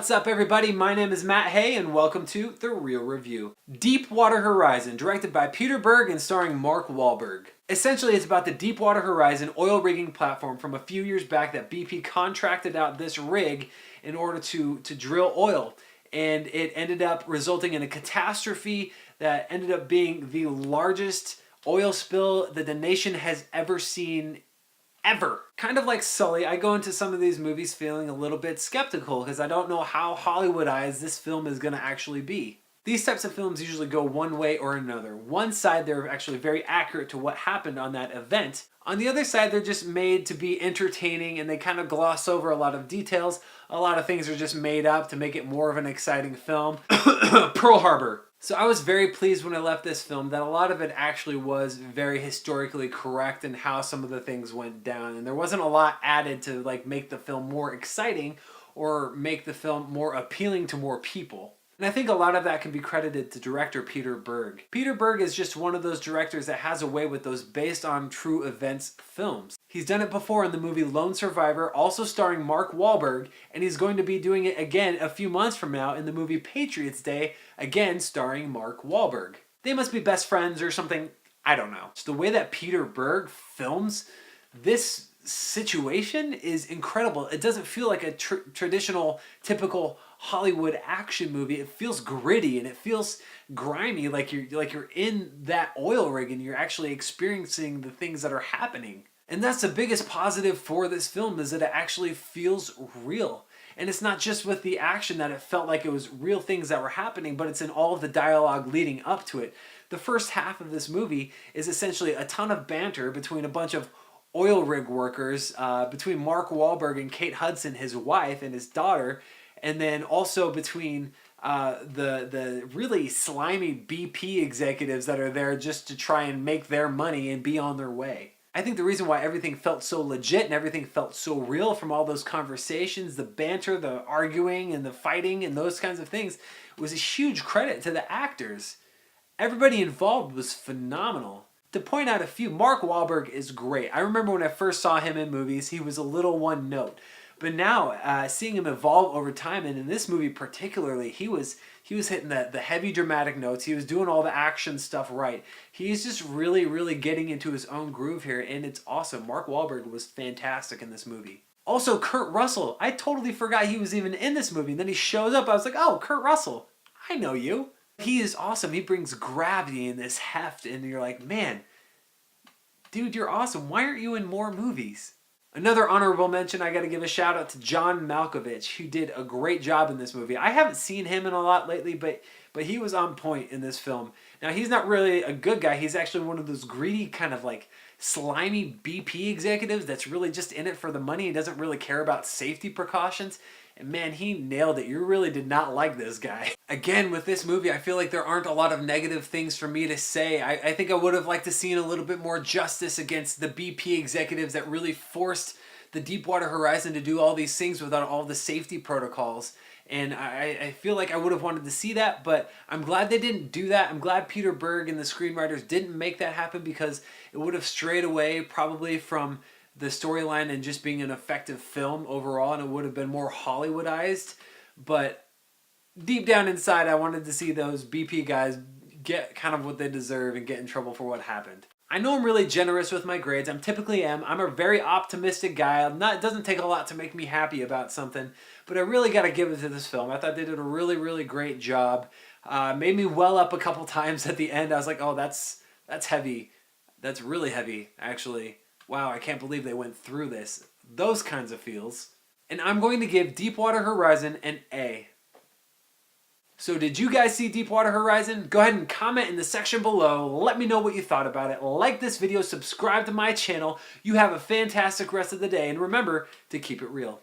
What's up everybody, my name is Matt Hay and welcome to The Real Review. Deepwater Horizon, directed by Peter Berg and starring Mark Wahlberg. Essentially it's about the Deepwater Horizon oil rigging platform from a few years back that BP contracted out this rig in order to drill oil. And it ended up resulting in a catastrophe that ended up being the largest oil spill that the nation has ever seen ever. Kind of like Sully, I go into some of these movies feeling a little bit skeptical because I don't know how Hollywoodized this film is going to actually be. These types of films usually go one way or another. One side, they're actually very accurate to what happened on that event. On the other side, they're just made to be entertaining and they kind of gloss over a lot of details. A lot of things are just made up to make it more of an exciting film. Pearl Harbor. So I was very pleased when I left this film that a lot of it actually was very historically correct in how some of the things went down. And there wasn't a lot added to like make the film more exciting or make the film more appealing to more people. And I think a lot of that can be credited to director Peter Berg. Peter Berg is just one of those directors that has a way with those based on true events films. He's done it before in the movie Lone Survivor, also starring Mark Wahlberg, and he's going to be doing it again a few months from now in the movie Patriots Day, again starring Mark Wahlberg. They must be best friends or something, I don't know. Just the way that Peter Berg films this situation is incredible. It doesn't feel like a traditional, typical Hollywood action movie. It feels gritty and it feels grimy, like you're in that oil rig and you're actually experiencing the things that are happening. And that's the biggest positive for this film, is that it actually feels real. And it's not just with the action that it felt like it was real things that were happening, but it's in all of the dialogue leading up to it. The first half of this movie is essentially a ton of banter between a bunch of oil rig workers, between Mark Wahlberg and Kate Hudson, his wife, and his daughter, and then also between the really slimy BP executives that are there just to try and make their money and be on their way. I think the reason why everything felt so legit and everything felt so real from all those conversations, the banter, the arguing and the fighting and those kinds of things, was a huge credit to the actors. Everybody involved was phenomenal. To point out a few, Mark Wahlberg is great. I remember when I first saw him in movies, he was a little one note. But now, seeing him evolve over time, and in this movie particularly, he was hitting the heavy dramatic notes. He was doing all the action stuff right. He's just really, really getting into his own groove here, and it's awesome. Mark Wahlberg was fantastic in this movie. Also, Kurt Russell. I totally forgot he was even in this movie. And then he shows up. I was like, oh, Kurt Russell. I know you. He is awesome. He brings gravity in this heft, and you're like, man, dude, you're awesome. Why aren't you in more movies? Another honorable mention, I got to give a shout out to John Malkovich, who did a great job in this movie. I haven't seen him in a lot lately, but he was on point in this film. Now, he's not really a good guy. He's actually one of those greedy, kind of like slimy BP executives that's really just in it for the money and doesn't really care about safety precautions. And man, he nailed it. You really did not like this guy. Again, with this movie, I feel like there aren't a lot of negative things for me to say. I think I would have liked to see a little bit more justice against the BP executives that really forced the Deepwater Horizon to do all these things without all the safety protocols. And I feel like I would have wanted to see that, but I'm glad they didn't do that. I'm glad Peter Berg and the screenwriters didn't make that happen, because it would have strayed away probably from the storyline and just being an effective film overall, and it would have been more Hollywoodized. But deep down inside, I wanted to see those BP guys get kind of what they deserve and get in trouble for what happened. I know I'm really generous with my grades. I typically am. I'm a very optimistic guy. It doesn't take a lot to make me happy about something, but I really got to give it to this film. I thought they did a really, really great job. Made me well up a couple times at the end. I was like, oh, that's heavy. That's really heavy, actually. Wow, I can't believe they went through this. Those kinds of feels. And I'm going to give Deepwater Horizon an A. So did you guys see Deepwater Horizon? Go ahead and comment in the section below. Let me know what you thought about it. Like this video, subscribe to my channel. You have a fantastic rest of the day, and remember to keep it real.